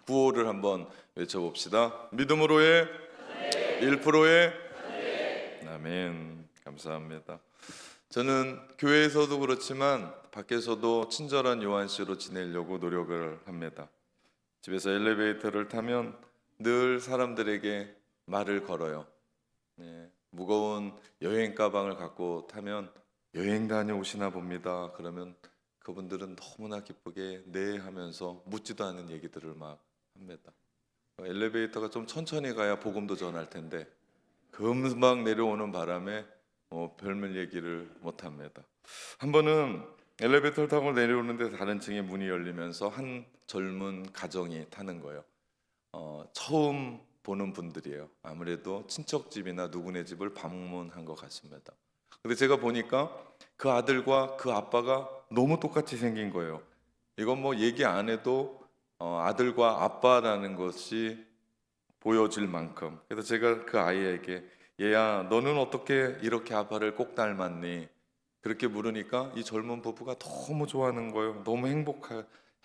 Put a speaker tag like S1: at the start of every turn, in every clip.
S1: 구호를 한번 외쳐봅시다. 믿음으로의 1%의 아멘. 감사합니다. 저는 교회에서도 그렇지만 밖에서도 친절한 요한 씨로 지내려고 노력을 합니다. 집에서 엘리베이터를 타면 늘 사람들에게 말을 걸어요. 무거운 여행 가방을 갖고 타면 여행 다녀오시나 봅니다. 그러면 그분들은 너무나 기쁘게 네 하면서 묻지도 않은 얘기들을 막 합니다. 엘리베이터가 좀 천천히 가야 복음도 전할 텐데 금방 내려오는 바람에 별말 얘기를 못 합니다. 한 번은 엘리베이터를 타고 내려오는데 다른 층에 문이 열리면서 한 젊은 가정이 타는 거예요. 처음 보는 분들이에요. 아무래도 친척집이나 누구네 집을 방문한 것 같습니다. 근데 제가 보니까 그 아들과 그 아빠가 너무 똑같이 생긴 거예요. 이건 뭐 얘기 안 해도 아들과 아빠라는 것이 보여질 만큼. 그래서 제가 그 아이에게 얘야 너는 어떻게 이렇게 아빠를 꼭 닮았니? 그렇게 물으니까 이 젊은 부부가 너무 좋아하는 거예요. 너무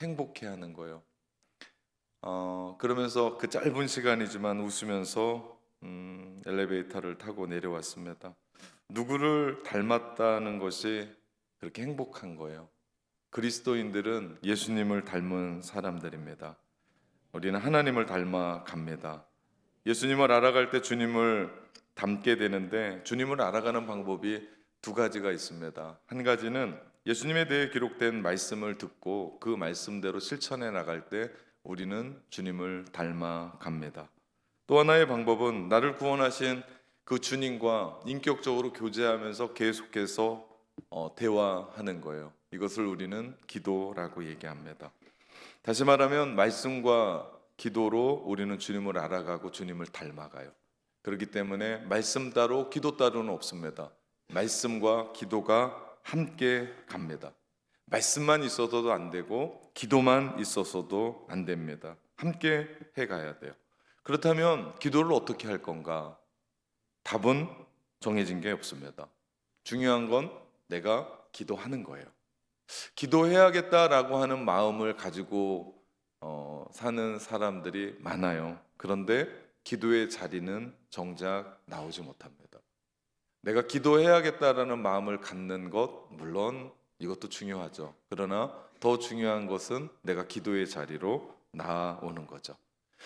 S1: 행복해하는 거예요. 그러면서 그 짧은 시간이지만 웃으면서 엘리베이터를 타고 내려왔습니다. 누구를 닮았다는 것이 그렇게 행복한 거예요. 그리스도인들은 예수님을 닮은 사람들입니다. 우리는 하나님을 닮아 갑니다. 예수님을 알아갈 때 주님을 닮게 되는데 주님을 알아가는 방법이 두 가지가 있습니다. 한 가지는 예수님에 대해 기록된 말씀을 듣고 그 말씀대로 실천해 나갈 때 우리는 주님을 닮아 갑니다. 또 하나의 방법은 나를 구원하신 그 주님과 인격적으로 교제하면서 계속해서 대화하는 거예요. 이것을 우리는 기도라고 얘기합니다. 다시 말하면 말씀과 기도로 우리는 주님을 알아가고 주님을 닮아가요. 그렇기 때문에 말씀 따로 기도 따로는 없습니다. 말씀과 기도가 함께 갑니다. 말씀만 있어서도 안 되고 기도만 있어서도 안 됩니다. 함께 해가야 돼요. 그렇다면 기도를 어떻게 할 건가? 답은 정해진 게 없습니다. 중요한 건 내가 기도하는 거예요. 기도해야겠다라고 하는 마음을 가지고 사는 사람들이 많아요. 그런데 기도의 자리는 정작 나오지 못합니다. 내가 기도해야겠다라는 마음을 갖는 것 물론 이것도 중요하죠. 그러나 더 중요한 것은 내가 기도의 자리로 나아오는 거죠.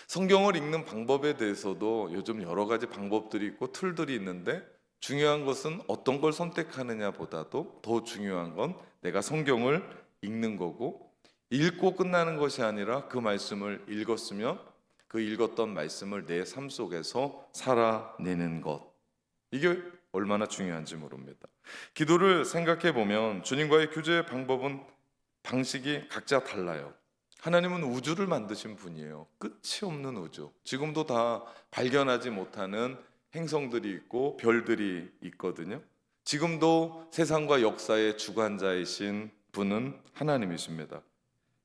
S1: 성경을 읽는 방법에 대해서도 요즘 여러 가지 방법들이 있고 툴들이 있는데 중요한 것은 어떤 걸 선택하느냐 보다도 더 중요한 건 내가 성경을 읽는 거고 읽고 끝나는 것이 아니라 그 말씀을 읽었으면 그 읽었던 말씀을 내 삶 속에서 살아내는 것, 이게 얼마나 중요한지 모릅니다. 기도를 생각해 보면 주님과의 교제 방식이 각자 달라요. 하나님은 우주를 만드신 분이에요. 끝이 없는 우주. 지금도 다 발견하지 못하는 행성들이 있고 별들이 있거든요. 지금도 세상과 역사의 주관자이신 분은 하나님이십니다.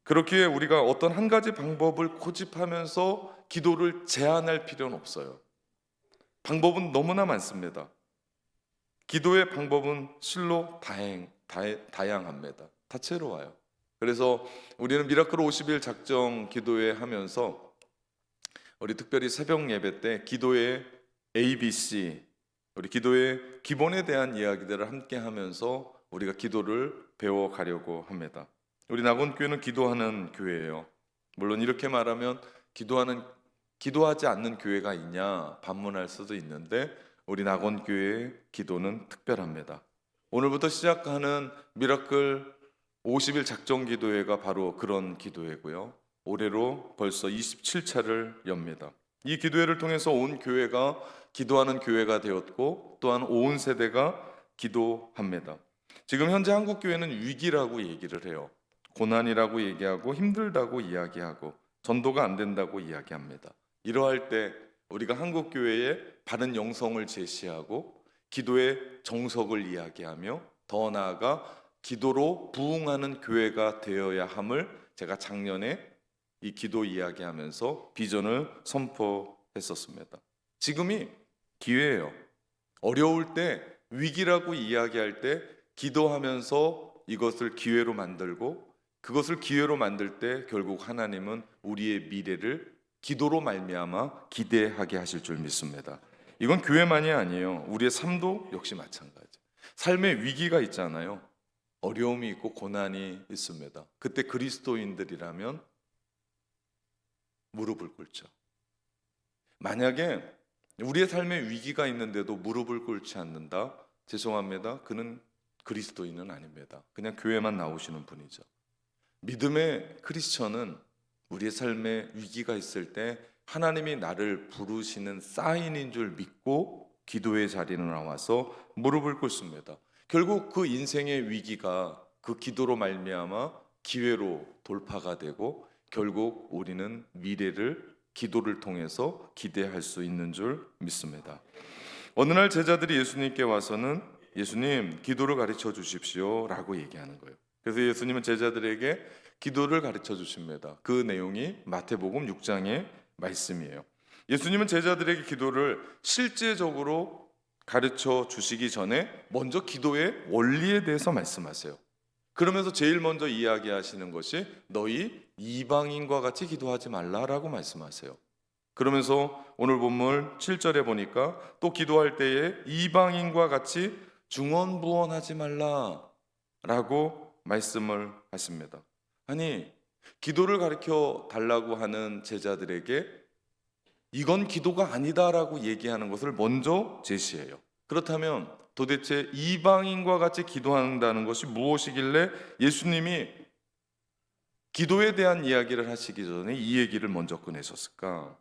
S1: 그렇기에 우리가 어떤 한 가지 방법을 고집하면서 기도를 제한할 필요는 없어요. 방법은 너무나 많습니다. 기도의 방법은 실로 다양합니다. 다채로워요. 그래서 우리는 미라클 50일 작정 기도회 하면서 우리 특별히 새벽 예배 때 기도의 ABC, 우리 기도의 기본에 대한 이야기들을 함께 하면서 우리가 기도를 배워가려고 합니다. 우리 낙원교회는 기도하는 교회예요. 물론 이렇게 말하면 기도하지 않는 교회가 있냐 반문할 수도 있는데 우리 낙원교회의 기도는 특별합니다. 오늘부터 시작하는 미라클 50일 작정 기도회가 바로 그런 기도회고요. 올해로 벌써 27차를 엽니다. 이 기도회를 통해서 온 교회가 기도하는 교회가 되었고 또한 온 세대가 기도합니다. 지금 현재 한국 교회는 위기라고 얘기를 해요. 고난이라고 얘기하고 힘들다고 이야기하고 전도가 안 된다고 이야기합니다. 이러할 때 우리가 한국 교회의 바른 영성을 제시하고 기도의 정석을 이야기하며 더 나아가 기도로 부흥하는 교회가 되어야 함을 제가 작년에 이 기도 이야기하면서 비전을 선포했었습니다. 지금이 기회예요. 어려울 때 위기라고 이야기할 때 기도하면서 이것을 기회로 만들고 그것을 기회로 만들 때 결국 하나님은 우리의 미래를 기도로 말미암아 기대하게 하실 줄 믿습니다. 이건 교회만이 아니에요. 우리의 삶도 역시 마찬가지. 삶의 위기가 있잖아요. 어려움이 있고 고난이 있습니다. 그때 그리스도인들이라면 무릎을 꿇죠. 만약에 우리의 삶에 위기가 있는데도 무릎을 꿇지 않는다? 죄송합니다. 그는 그리스도인은 아닙니다. 그냥 교회만 나오시는 분이죠. 믿음의 크리스천은 우리의 삶에 위기가 있을 때 하나님이 나를 부르시는 사인인 줄 믿고 기도의 자리에 나와서 무릎을 꿇습니다. 결국 그 인생의 위기가 그 기도로 말미암아 기회로 돌파가 되고 결국 우리는 미래를 기도를 통해서 기대할 수 있는 줄 믿습니다. 어느 날 제자들이 예수님께 와서는 예수님, 기도를 가르쳐 주십시오 라고 얘기하는 거예요. 그래서 예수님은 제자들에게 기도를 가르쳐 주십니다. 그 내용이 마태복음 6장의 말씀이에요. 예수님은 제자들에게 기도를 실제적으로 가르쳐 주시기 전에 먼저 기도의 원리에 대해서 말씀하세요. 그러면서 제일 먼저 이야기하시는 것이 너희 이방인과 같이 기도하지 말라라고 말씀하세요. 그러면서 오늘 본문 7절에 보니까 또 기도할 때에 이방인과 같이 중언부언하지 말라라고 말씀을 하십니다. 아니, 기도를 가르쳐 달라고 하는 제자들에게 이건 기도가 아니다라고 얘기하는 것을 먼저 제시해요. 그렇다면 도대체 이방인과 같이 기도한다는 것이 무엇이길래 예수님이 기도에 대한 이야기를 하시기 전에 이 얘기를 먼저 꺼내셨을까?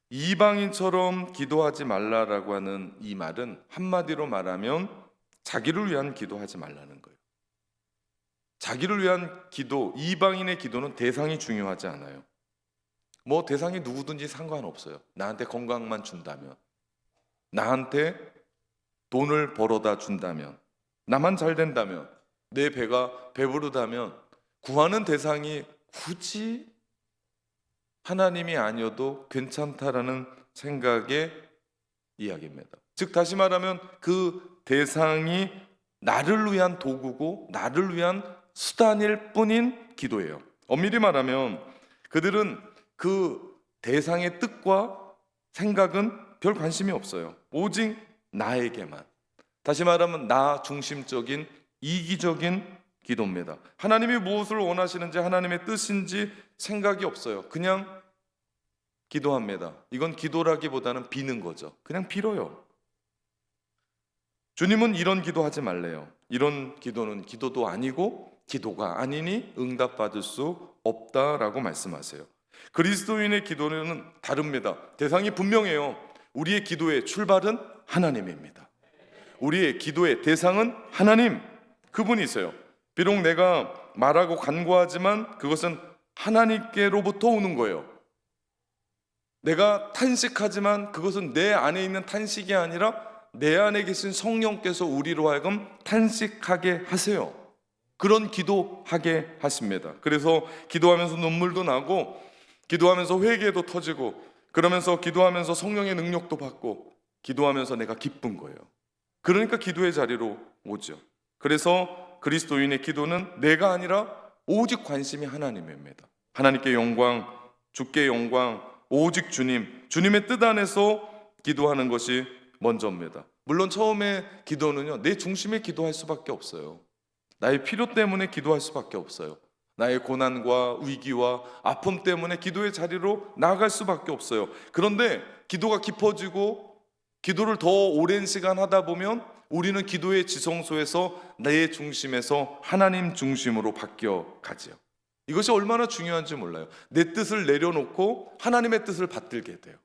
S1: 이방인처럼 기도하지 말라라고 하는 이 말은 한마디로 말하면 자기를 위한 기도하지 말라는 거예요. 자기를 위한 기도, 이방인의 기도는 대상이 중요하지 않아요. 뭐 대상이 누구든지 상관없어요. 나한테 건강만 준다면, 나한테 돈을 벌어다 준다면, 나만 잘 된다면, 내 배가 배부르다면 구하는 대상이 굳이 하나님이 아니어도 괜찮다라는 생각의 이야기입니다. 즉 다시 말하면 그 대상이 나를 위한 도구고 나를 위한 수단일 뿐인 기도예요. 엄밀히 말하면 그들은 그 대상의 뜻과 생각은 별 관심이 없어요. 오직 나에게만. 다시 말하면 나 중심적인 이기적인 기도입니다. 하나님이 무엇을 원하시는지 하나님의 뜻인지 생각이 없어요. 그냥 기도합니다. 이건 기도라기보다는 비는 거죠. 그냥 빌어요. 주님은 이런 기도하지 말래요. 이런 기도는 기도도 아니고 기도가 아니니 응답받을 수 없다라고 말씀하세요. 그리스도인의 기도는 다릅니다. 대상이 분명해요. 우리의 기도의 출발은 하나님입니다. 우리의 기도의 대상은 하나님, 그분이세요. 비록 내가 말하고 간구하지만 그것은 하나님께로부터 오는 거예요. 내가 탄식하지만 그것은 내 안에 있는 탄식이 아니라 내 안에 계신 성령께서 우리로 하여금 탄식하게 하세요. 그런 기도하게 하십니다. 그래서 기도하면서 눈물도 나고 기도하면서 회개도 터지고 그러면서 기도하면서 성령의 능력도 받고 기도하면서 내가 기쁜 거예요. 그러니까 기도의 자리로 오죠. 그래서 그리스도인의 기도는 내가 아니라 오직 관심이 하나님입니다. 하나님께 영광, 주께 영광, 오직 주님, 주님의 뜻 안에서 기도하는 것이 먼저입니다. 물론 처음에 기도는요, 내 중심에 기도할 수밖에 없어요. 나의 필요 때문에 기도할 수밖에 없어요. 나의 고난과 위기와 아픔 때문에 기도의 자리로 나아갈 수밖에 없어요. 그런데 기도가 깊어지고 기도를 더 오랜 시간 하다 보면 우리는 기도의 지성소에서 내 중심에서 하나님 중심으로 바뀌어 가죠. 이것이 얼마나 중요한지 몰라요. 내 뜻을 내려놓고 하나님의 뜻을 받들게 돼요.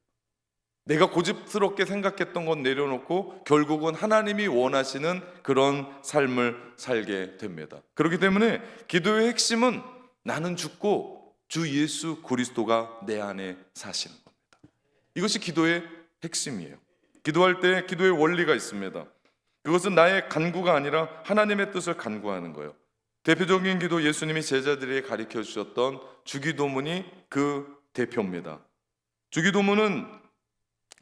S1: 내가 고집스럽게 생각했던 건 내려놓고 결국은 하나님이 원하시는 그런 삶을 살게 됩니다. 그렇기 때문에 기도의 핵심은 나는 죽고 주 예수 그리스도가 내 안에 사시는 겁니다. 이것이 기도의 핵심이에요. 기도할 때 기도의 원리가 있습니다. 그것은 나의 간구가 아니라 하나님의 뜻을 간구하는 거예요. 대표적인 기도, 예수님이 제자들에게 가르쳐 주셨던 주기도문이 그 대표입니다. 주기도문은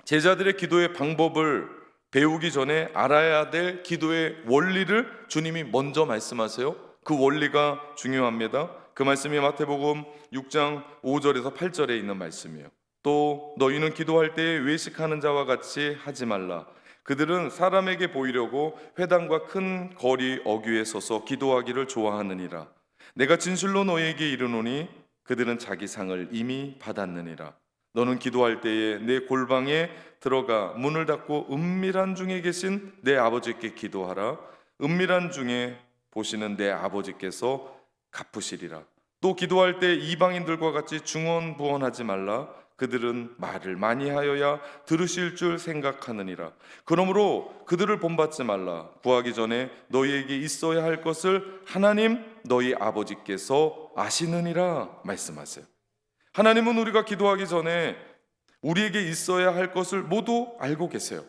S1: 제자들의 기도의 방법을 배우기 전에 알아야 될 기도의 원리를 주님이 먼저 말씀하세요. 그 원리가 중요합니다. 그 말씀이 마태복음 6장 5절에서 8절에 있는 말씀이에요. 또 너희는 기도할 때에 외식하는 자와 같이 하지 말라. 그들은 사람에게 보이려고 회당과 큰 거리 어귀에 서서 기도하기를 좋아하느니라. 내가 진실로 너희에게 이르노니 그들은 자기 상을 이미 받았느니라. 너는 기도할 때에 내 골방에 들어가 문을 닫고 은밀한 중에 계신 내 아버지께 기도하라. 은밀한 중에 보시는 내 아버지께서 갚으시리라. 또 기도할 때 이방인들과 같이 중언부언하지 말라. 그들은 말을 많이 하여야 들으실 줄 생각하느니라. 그러므로 그들을 본받지 말라. 구하기 전에 너희에게 있어야 할 것을 하나님 너희 아버지께서 아시느니라 말씀하세요. 하나님은 우리가 기도하기 전에 우리에게 있어야 할 것을 모두 알고 계세요.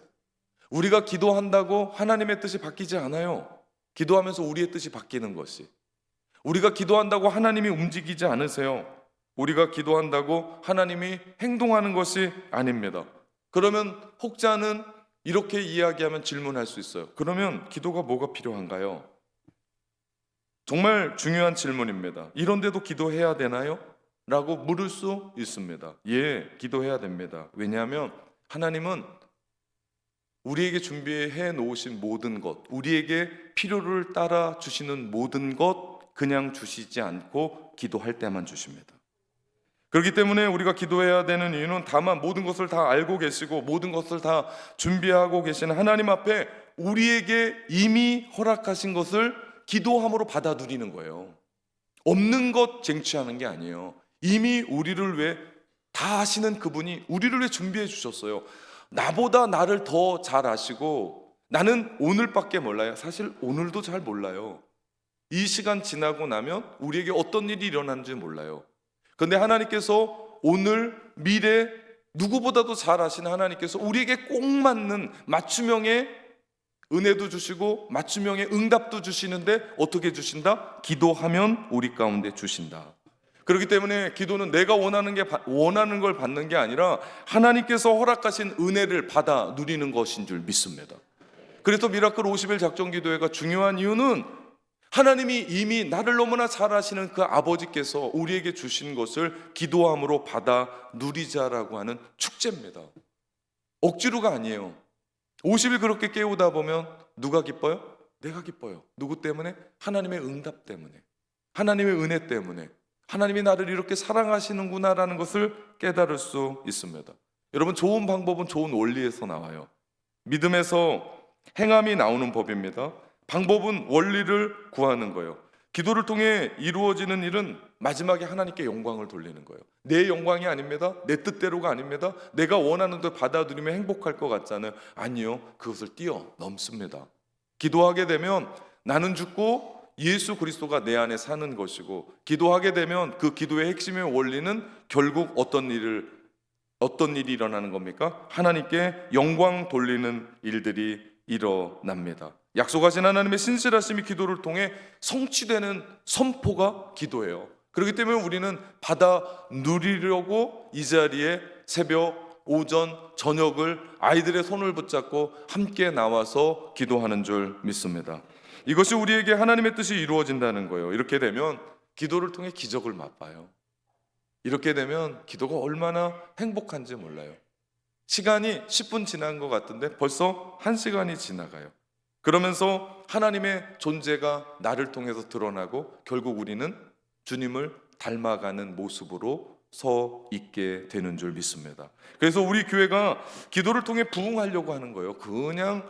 S1: 우리가 기도한다고 하나님의 뜻이 바뀌지 않아요. 기도하면서 우리의 뜻이 바뀌는 것이. 우리가 기도한다고 하나님이 움직이지 않으세요. 우리가 기도한다고 하나님이 행동하는 것이 아닙니다. 그러면 혹자는 이렇게 이야기하면 질문할 수 있어요. 그러면 기도가 뭐가 필요한가요? 정말 중요한 질문입니다. 이런데도 기도해야 되나요? 라고 물을 수 있습니다. 예, 기도해야 됩니다. 왜냐하면 하나님은 우리에게 준비해 놓으신 모든 것, 우리에게 필요를 따라 주시는 모든 것 그냥 주시지 않고 기도할 때만 주십니다. 그렇기 때문에 우리가 기도해야 되는 이유는 다만 모든 것을 다 알고 계시고 모든 것을 다 준비하고 계시는 하나님 앞에 우리에게 이미 허락하신 것을 기도함으로 받아 누리는 거예요. 없는 것 쟁취하는 게 아니에요. 이미 우리를 위해 다 아시는 그분이 우리를 위해 준비해 주셨어요. 나보다 나를 더 잘 아시고 나는 오늘밖에 몰라요. 사실 오늘도 잘 몰라요. 이 시간 지나고 나면 우리에게 어떤 일이 일어나는지 몰라요. 그런데 하나님께서 오늘 미래 누구보다도 잘 아시는 하나님께서 우리에게 꼭 맞는 맞춤형의 은혜도 주시고 맞춤형의 응답도 주시는데 어떻게 주신다? 기도하면 우리 가운데 주신다. 그렇기 때문에 기도는 내가 원하는 걸 받는 게 아니라 하나님께서 허락하신 은혜를 받아 누리는 것인 줄 믿습니다. 그래서 미라클 50일 작정 기도회가 중요한 이유는 하나님이 이미 나를 너무나 잘 아시는 그 아버지께서 우리에게 주신 것을 기도함으로 받아 누리자라고 하는 축제입니다. 억지로가 아니에요. 50일 그렇게 깨우다 보면 누가 기뻐요? 내가 기뻐요. 누구 때문에? 하나님의 응답 때문에, 하나님의 은혜 때문에, 하나님이 나를 이렇게 사랑하시는구나라는 것을 깨달을 수 있습니다. 여러분, 좋은 방법은 좋은 원리에서 나와요. 믿음에서 행함이 나오는 법입니다. 방법은 원리를 구하는 거예요. 기도를 통해 이루어지는 일은 마지막에 하나님께 영광을 돌리는 거예요. 내 영광이 아닙니다. 내 뜻대로가 아닙니다. 내가 원하는 대로 받아들이면 행복할 것 같잖아요. 아니요, 그것을 뛰어넘습니다. 기도하게 되면 나는 죽고 예수 그리스도가 내 안에 사는 것이고, 기도하게 되면 그 기도의 핵심의 원리는 결국 어떤 일이 일어나는 겁니까? 하나님께 영광 돌리는 일들이 일어납니다. 약속하신 하나님의 신실하심이 기도를 통해 성취되는 선포가 기도예요. 그렇기 때문에 우리는 받아 누리려고 이 자리에 새벽, 오전, 저녁을 아이들의 손을 붙잡고 함께 나와서 기도하는 줄 믿습니다. 이것이 우리에게 하나님의 뜻이 이루어진다는 거예요. 이렇게 되면 기도를 통해 기적을 맛봐요. 이렇게 되면 기도가 얼마나 행복한지 몰라요. 시간이 10분 지난 것 같은데 벌써 1시간이 지나가요. 그러면서 하나님의 존재가 나를 통해서 드러나고 결국 우리는 주님을 닮아가는 모습으로 서 있게 되는 줄 믿습니다. 그래서 우리 교회가 기도를 통해 부흥하려고 하는 거예요. 그냥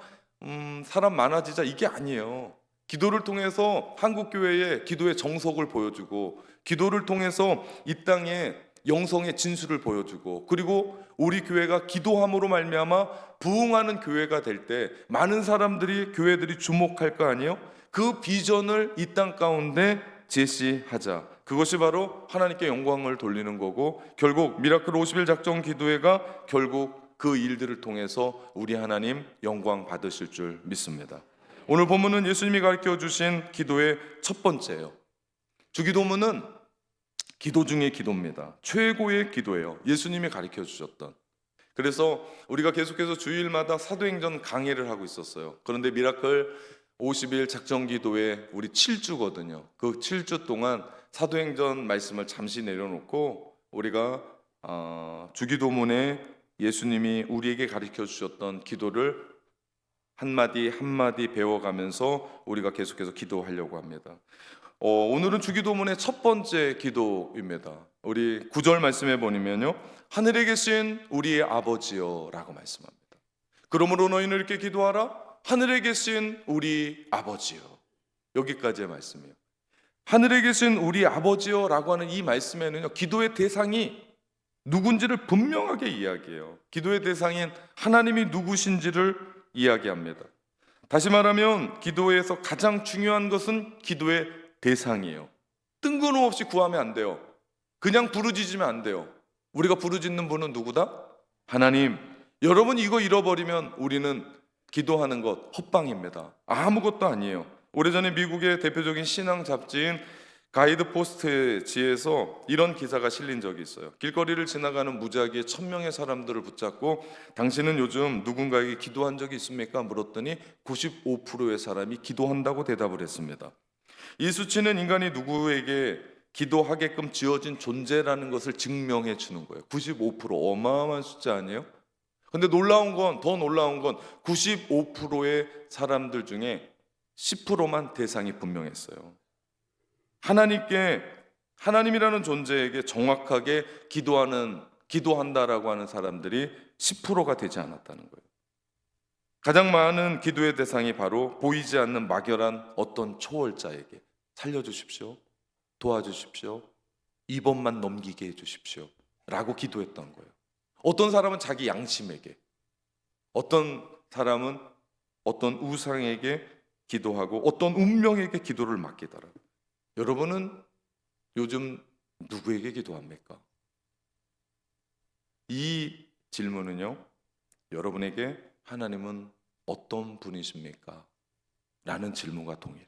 S1: 사람 많아지자 이게 아니에요. 기도를 통해서 한국교회의 기도의 정석을 보여주고, 기도를 통해서 이 땅에 영성의 진수를 보여주고, 그리고 우리 교회가 기도함으로 말미암아 부흥하는 교회가 될 때 많은 사람들이, 교회들이 주목할 거 아니에요? 그 비전을 이 땅 가운데 제시하자. 그것이 바로 하나님께 영광을 돌리는 거고, 결국 미라클 50일 작정 기도회가 결국 그 일들을 통해서 우리 하나님 영광 받으실 줄 믿습니다. 오늘 본문은 예수님이 가르쳐 주신 기도의 첫 번째예요. 주기도문은 기도 중의 기도입니다. 최고의 기도예요. 예수님이 가르쳐 주셨던. 그래서 우리가 계속해서 주일마다 사도행전 강해를 하고 있었어요. 그런데 미라클 50일 작정 기도에 우리 7주거든요. 그 7주 동안 사도행전 말씀을 잠시 내려놓고 우리가 주기도문에 예수님이 우리에게 가르쳐 주셨던 기도를 한마디 한마디 배워가면서 우리가 계속해서 기도하려고 합니다. 오늘은 주기도문의 첫 번째 기도입니다. 우리 9절 말씀에 보면요, 하늘에 계신 우리의 아버지여 라고 말씀합니다. 그러므로 너희는 이렇게 기도하라. 하늘에 계신 우리 아버지여. 여기까지의 말씀이에요. 하늘에 계신 우리 아버지여 라고 하는 이 말씀에는요, 기도의 대상이 누군지를 분명하게 이야기해요. 기도의 대상인 하나님이 누구신지를 이야기합니다. 다시 말하면 기도에서 가장 중요한 것은 기도의 대상이에요. 뜬금없이 구하면 안 돼요. 그냥 부르짖으면 안 돼요. 우리가 부르짖는 분은 누구다? 하나님. 여러분, 이거 잃어버리면 우리는 기도하는 것 헛방입니다. 아무것도 아니에요. 오래전에 미국의 대표적인 신앙 잡지인 가이드 포스트지에서 이런 기사가 실린 적이 있어요. 길거리를 지나가는 무작위의 1000명의 사람들을 붙잡고 당신은 요즘 누군가에게 기도한 적이 있습니까? 물었더니 95%의 사람이 기도한다고 대답을 했습니다. 이 수치는 인간이 누구에게 기도하게끔 지어진 존재라는 것을 증명해 주는 거예요. 95%, 어마어마한 숫자 아니에요? 근데 더 놀라운 건 95%의 사람들 중에 10%만 대상이 분명했어요. 하나님이라는 존재에게 정확하게 기도한다라고 하는 사람들이 10%가 되지 않았다는 거예요. 가장 많은 기도의 대상이 바로 보이지 않는 막연한 어떤 초월자에게 살려주십시오, 도와주십시오, 이번만 넘기게 해주십시오 라고 기도했던 거예요. 어떤 사람은 자기 양심에게, 어떤 사람은 어떤 우상에게 기도하고 어떤 운명에게 기도를 맡기더라고요. 여러분은 요즘 누구에게 기도합니까? 이 질문은요, 여러분에게 하나님은 어떤 분이십니까? 라는 질문과 동일해요.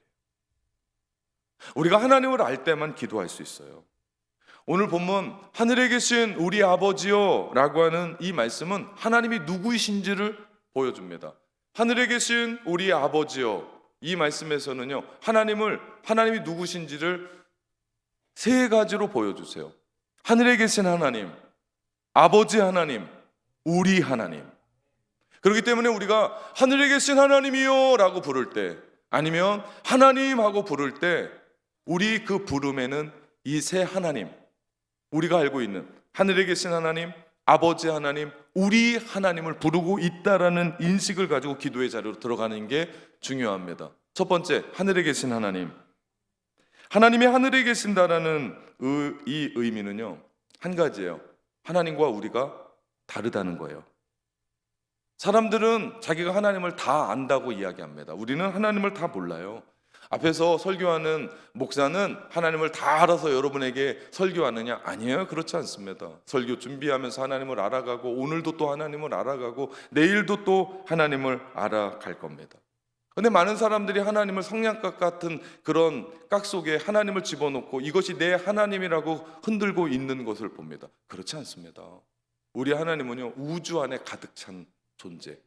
S1: 우리가 하나님을 알 때만 기도할 수 있어요. 오늘 본문 하늘에 계신 우리 아버지요 라고 하는 이 말씀은 하나님이 누구이신지를 보여줍니다. 하늘에 계신 우리 아버지요, 이 말씀에서는요, 하나님이 누구신지를 세 가지로 보여주세요. 하늘에 계신 하나님, 아버지 하나님, 우리 하나님. 그렇기 때문에 우리가 하늘에 계신 하나님이요 라고 부를 때, 아니면 하나님 하고 부를 때, 우리 그 부름에는 이 세 하나님, 우리가 알고 있는 하늘에 계신 하나님, 아버지 하나님, 우리 하나님을 부르고 있다라는 인식을 가지고 기도의 자리로 들어가는 게 중요합니다. 첫 번째, 하늘에 계신 하나님. 하나님이 하늘에 계신다라는 이 의미는요, 한 가지예요. 하나님과 우리가 다르다는 거예요. 사람들은 자기가 하나님을 다 안다고 이야기합니다. 우리는 하나님을 다 몰라요. 앞에서 설교하는 목사는 하나님을 다 알아서 여러분에게 설교하느냐? 아니에요. 그렇지 않습니다. 설교 준비하면서 하나님을 알아가고, 오늘도 또 하나님을 알아가고, 내일도 또 하나님을 알아갈 겁니다. 근데 많은 사람들이 하나님을 성냥갑 같은 그런 깍 속에 하나님을 집어넣고 이것이 내 하나님이라고 흔들고 있는 것을 봅니다. 그렇지 않습니다. 우리 하나님은요, 우주 안에 가득 찬 존재,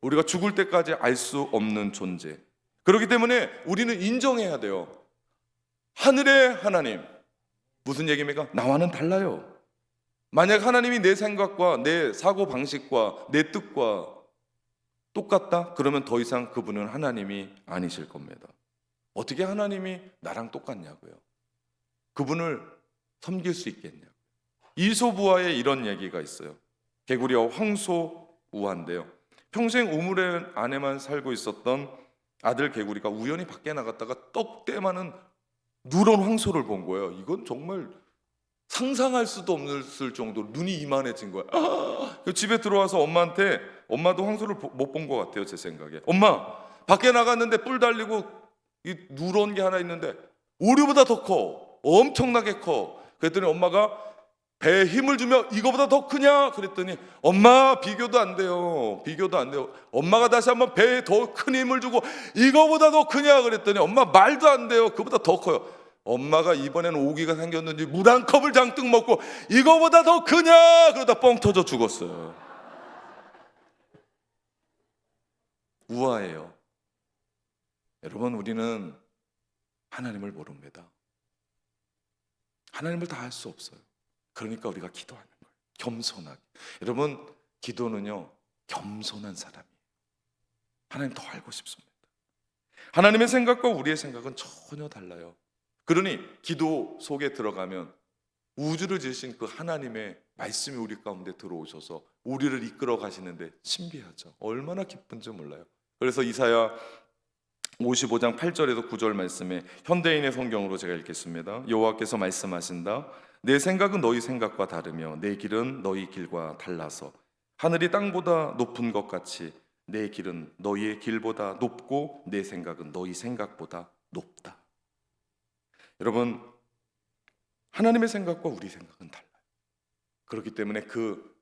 S1: 우리가 죽을 때까지 알 수 없는 존재. 그렇기 때문에 우리는 인정해야 돼요. 하늘의 하나님, 무슨 얘기입니까? 나와는 달라요. 만약 하나님이 내 생각과 내 사고방식과 내 뜻과 똑같다? 그러면 더 이상 그분은 하나님이 아니실 겁니다. 어떻게 하나님이 나랑 똑같냐고요? 그분을 섬길 수 있겠냐고요? 이소부화에 이런 얘기가 있어요. 개구리와 황소우화인데요, 평생 우물 안에만 살고 있었던 아들 개구리가 우연히 밖에 나갔다가 떡대 많은 누런 황소를 본 거예요. 이건 정말 상상할 수도 없을 정도로 눈이 이만해진 거야. 집에 들어와서 엄마한테, 엄마도 황소를 못 본 것 같아요, 제 생각에. 엄마, 밖에 나갔는데 뿔 달리고 이 누런 게 하나 있는데 우리보다 더 커, 엄청나게 커. 그랬더니 엄마가 배에 힘을 주며 이거보다 더 크냐? 그랬더니 엄마, 비교도 안 돼요. 엄마가 다시 한번 배에 더 큰 힘을 주고 이거보다 더 크냐? 그랬더니 엄마, 말도 안 돼요. 그보다 더 커요. 엄마가 이번에는 오기가 생겼는지 물 한 컵을 잔뜩 먹고 이거보다 더 크냐? 그러다 뻥 터져 죽었어요. 우아해요. 여러분, 우리는 하나님을 모릅니다. 하나님을 다 알 수 없어요. 그러니까 우리가 기도하는 거예요. 겸손하게. 여러분, 기도는요, 겸손한 사람이에요. 하나님 더 알고 싶습니다. 하나님의 생각과 우리의 생각은 전혀 달라요. 그러니 기도 속에 들어가면 우주를 지으신 그 하나님의 말씀이 우리 가운데 들어오셔서 우리를 이끌어 가시는데 신비하죠. 얼마나 기쁜지 몰라요. 그래서 이사야 55장 8절에서 9절 말씀에 현대인의 성경으로 제가 읽겠습니다. 여호와께서 말씀하신다. 내 생각은 너희 생각과 다르며 내 길은 너희 길과 달라서 하늘이 땅보다 높은 것 같이 내 길은 너희의 길보다 높고 내 생각은 너희 생각보다 높다. 여러분, 하나님의 생각과 우리 생각은 달라요. 그렇기 때문에 그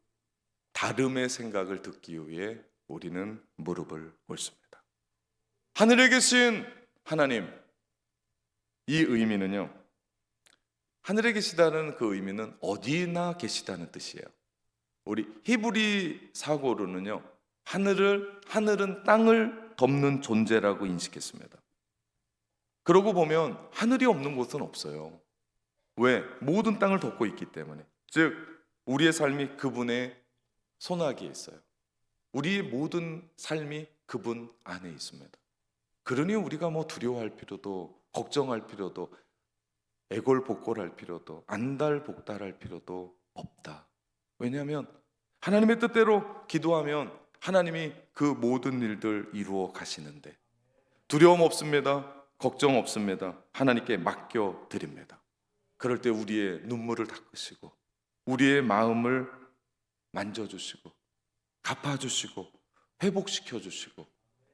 S1: 다름의 생각을 듣기 위해 우리는 무릎을 꿇습니다. 하늘에 계신 하나님, 이 의미는요, 하늘에 계시다는 그 의미는 어디나 계시다는 뜻이에요. 우리 히브리 사고로는요, 하늘은 땅을 덮는 존재라고 인식했습니다. 그러고 보면 하늘이 없는 곳은 없어요. 왜? 모든 땅을 덮고 있기 때문에. 즉 우리의 삶이 그분의 손아귀에 있어요. 우리의 모든 삶이 그분 안에 있습니다. 그러니 우리가 뭐 두려워할 필요도, 걱정할 필요도, 애골복골할 필요도, 안달복달할 필요도 없다. 왜냐하면 하나님의 뜻대로 기도하면 하나님이 그 모든 일들 이루어 가시는데 두려움 없습니다. 걱정 없습니다. 하나님께 맡겨 드립니다. 그럴 때 우리의 눈물을 닦으시고 우리의 마음을 만져주시고 갚아주시고 회복시켜주시고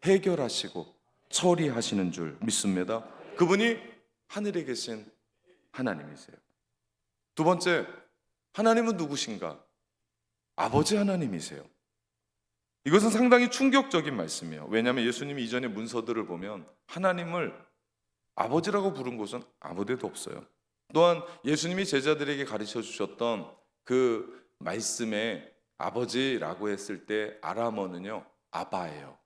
S1: 해결하시고 처리하시는 줄 믿습니다. 그분이 하늘에 계신 하나님이세요. 두 번째, 하나님은 누구신가? 아버지 하나님이세요. 이것은 상당히 충격적인 말씀이에요. 왜냐하면 예수님이 이전의 문서들을 보면 하나님을 아버지라고 부른 곳은 아무 데도 없어요. 또한 예수님이 제자들에게 가르쳐 주셨던 그 말씀에 아버지라고 했을 때 아람어는요, 아바예요.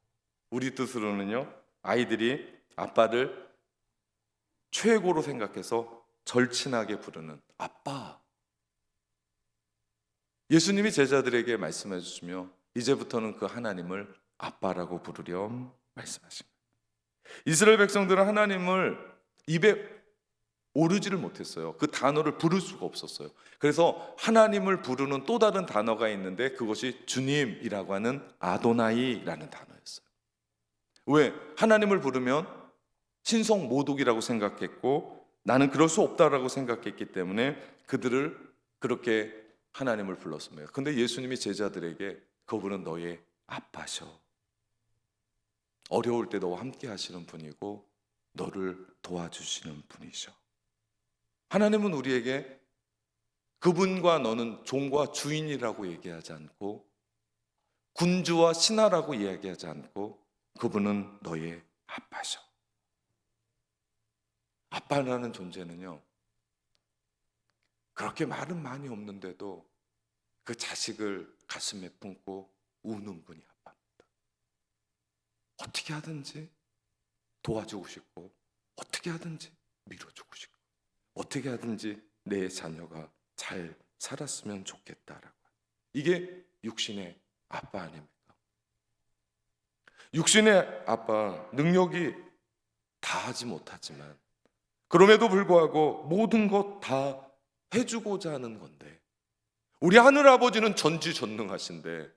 S1: 우리 뜻으로는요, 아이들이 아빠를 최고로 생각해서 절친하게 부르는 아빠. 예수님이 제자들에게 말씀해 주시며 이제부터는 그 하나님을 아빠라고 부르렴 말씀하십니다. 이스라엘 백성들은 하나님을 입에 오르지를 못했어요. 그 단어를 부를 수가 없었어요. 그래서 하나님을 부르는 또 다른 단어가 있는데 그것이 주님이라고 하는 아도나이라는 단어였어요. 왜? 하나님을 부르면 신성 모독이라고 생각했고 나는 그럴 수 없다라고 생각했기 때문에 그들을 그렇게 하나님을 불렀습니다. 근데 예수님이 제자들에게 그분은 너의 아빠셔. 어려울 때 너와 함께 하시는 분이고 너를 도와주시는 분이셔. 하나님은 우리에게 그분과 너는 종과 주인이라고 얘기하지 않고 군주와 신하라고 이야기하지 않고 그분은 너의 아빠셔. 아빠라는 존재는요, 그렇게 말은 많이 없는데도 그 자식을 가슴에 품고 우는 분이 아빠입니다. 어떻게 하든지 도와주고 싶고 어떻게 하든지 밀어주고 싶고 어떻게 하든지 내 자녀가 잘 살았으면 좋겠다라고. 이게 육신의 아빠 아닙니까? 육신의 아빠 능력이 다 하지 못하지만 그럼에도 불구하고 모든 것 다 해주고자 하는 건데 우리 하늘 아버지는 전지전능하신데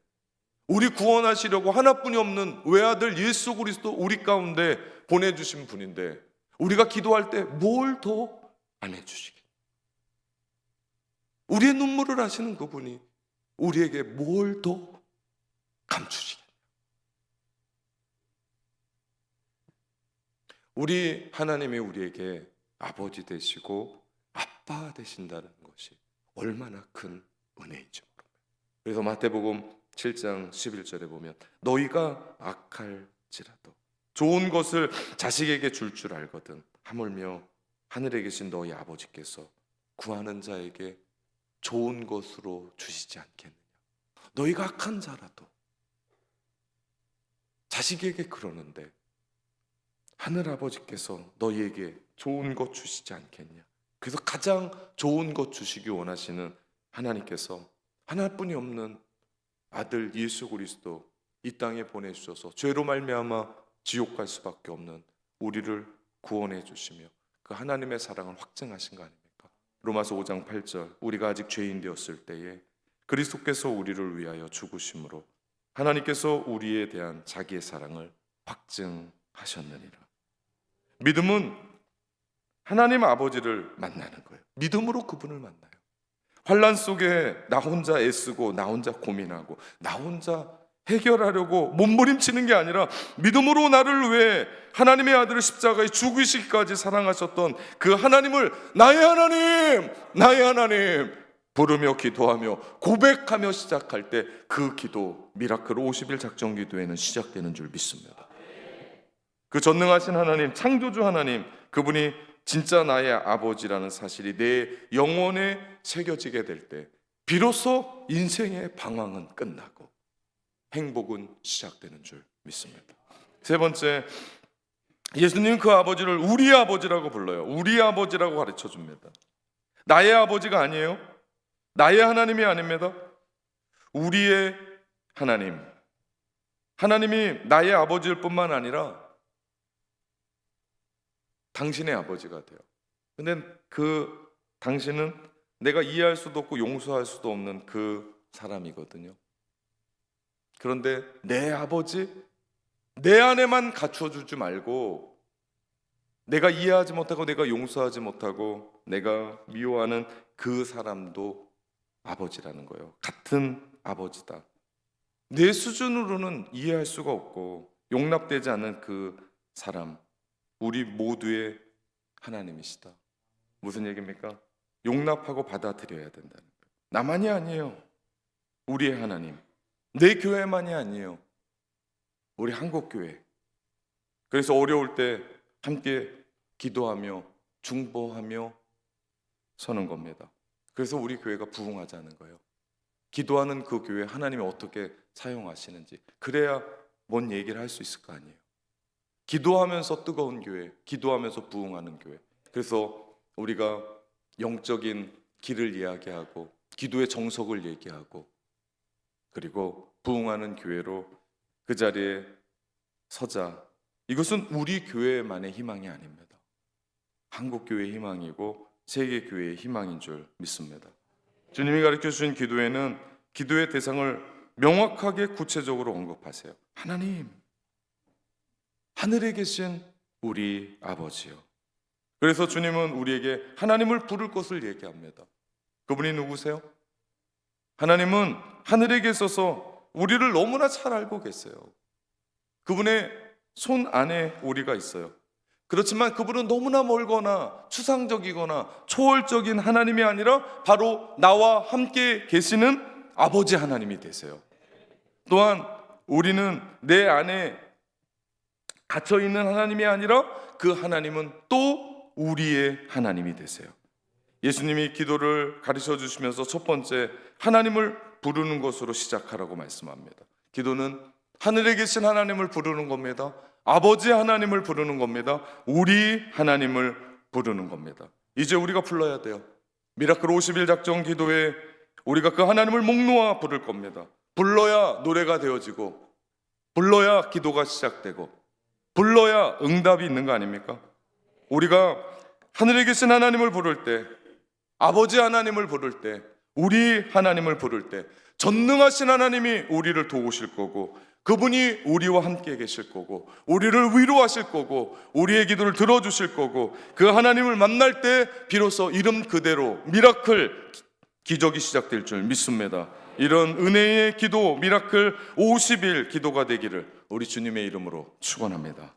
S1: 우리 구원하시려고 하나뿐이 없는 외아들 예수 그리스도 우리 가운데 보내주신 분인데 우리가 기도할 때 뭘 더 안 해주시겠? 우리의 눈물을 아시는 그분이 우리에게 뭘 더 감추시겠냐? 우리 하나님이 우리에게 아버지 되시고 아빠 되신다는 것이 얼마나 큰 은혜인지 모릅니다. 그래서 마태복음 7장 11절에 보면 너희가 악할지라도 좋은 것을 자식에게 줄 알거든 하물며 하늘에 계신 너희 아버지께서 구하는 자에게 좋은 것으로 주시지 않겠느냐. 너희가 악한 자라도 자식에게 그러는데 하늘 아버지께서 너희에게 좋은 것 주시지 않겠냐. 그래서 가장 좋은 것 주시기 원하시는 하나님께서 하나뿐이 없는 아들 예수 그리스도 이 땅에 보내주셔서 죄로 말미암아 지옥 갈 수밖에 없는 우리를 구원해 주시며 그 하나님의 사랑을 확증하신 거 아닙니까? 로마서 5장 8절 우리가 아직 죄인 되었을 때에 그리스도께서 우리를 위하여 죽으심으로 하나님께서 우리에 대한 자기의 사랑을 확증하셨느니라. 믿음은 하나님 아버지를 만나는 거예요. 믿음으로 그분을 만나요. 환난 속에 나 혼자 애쓰고 나 혼자 고민하고 나 혼자 해결하려고 몸부림치는 게 아니라 믿음으로 나를 위해 하나님의 아들을 십자가에 죽이시기까지 사랑하셨던 그 하나님을 나의 하나님, 나의 하나님 부르며 기도하며 고백하며 시작할 때 그 기도 미라클 50일 작정 기도에는 시작되는 줄 믿습니다. 그 전능하신 하나님, 창조주 하나님, 그분이 진짜 나의 아버지라는 사실이 내 영혼에 새겨지게 될 때 비로소 인생의 방황은 끝나고 행복은 시작되는 줄 믿습니다. 세 번째, 예수님 그 아버지를 우리 아버지라고 불러요. 우리 아버지라고 가르쳐 줍니다. 나의 아버지가 아니에요. 나의 하나님이 아닙니다. 우리의 하나님. 하나님이 나의 아버지일 뿐만 아니라 당신의 아버지가 돼요. 근데 그 당신은 내가 이해할 수도 없고 용서할 수도 없는 그 사람이거든요. 그런데 내 아버지, 내 안에만 갖춰주지 말고 내가 이해하지 못하고 내가 용서하지 못하고 내가 미워하는 그 사람도 아버지라는 거예요. 같은 아버지다. 내 수준으로는 이해할 수가 없고 용납되지 않는 그 사람, 우리 모두의 하나님이시다. 무슨 얘기입니까? 용납하고 받아들여야 된다는 거예요. 나만이 아니에요. 우리의 하나님. 내 교회만이 아니에요. 우리 한국교회. 그래서 어려울 때 함께 기도하며 중보하며 서는 겁니다. 그래서 우리 교회가 부흥하자는 거예요. 기도하는 그 교회 하나님이 어떻게 사용하시는지, 그래야 뭔 얘기를 할 수 있을 거 아니에요. 기도하면서 뜨거운 교회, 기도하면서 부흥하는 교회. 그래서 우리가 영적인 길을 이야기하고 기도의 정석을 얘기하고 그리고 부흥하는 교회로 그 자리에 서자. 이것은 우리 교회만의 희망이 아닙니다. 한국 교회의 희망이고 세계 교회의 희망인 줄 믿습니다. 주님이 가르쳐 주신 기도에는 기도의 대상을 명확하게 구체적으로 언급하세요. 하나님, 하늘에 계신 우리 아버지요. 그래서 주님은 우리에게 하나님을 부를 것을 얘기합니다. 그분이 누구세요? 하나님은 하늘에 계셔서 우리를 너무나 잘 알고 계세요. 그분의 손 안에 우리가 있어요. 그렇지만 그분은 너무나 멀거나 추상적이거나 초월적인 하나님이 아니라 바로 나와 함께 계시는 아버지 하나님이 되세요. 또한 우리는 내 안에 갇혀있는 하나님이 아니라 그 하나님은 또 우리의 하나님이 되세요. 예수님이 기도를 가르쳐 주시면서 첫 번째 하나님을 부르는 것으로 시작하라고 말씀합니다. 기도는 하늘에 계신 하나님을 부르는 겁니다. 아버지 하나님을 부르는 겁니다. 우리 하나님을 부르는 겁니다. 이제 우리가 불러야 돼요. 미라클 50일 작정 기도에 우리가 그 하나님을 목 놓아 부를 겁니다. 불러야 노래가 되어지고 불러야 기도가 시작되고 불러야 응답이 있는 거 아닙니까? 우리가 하늘에 계신 하나님을 부를 때, 아버지 하나님을 부를 때, 우리 하나님을 부를 때 전능하신 하나님이 우리를 도우실 거고 그분이 우리와 함께 계실 거고 우리를 위로하실 거고 우리의 기도를 들어주실 거고 그 하나님을 만날 때 비로소 이름 그대로 미라클, 기적이 시작될 줄 믿습니다. 이런 은혜의 기도 미라클 50일 기도가 되기를 우리 주님의 이름으로 축원합니다.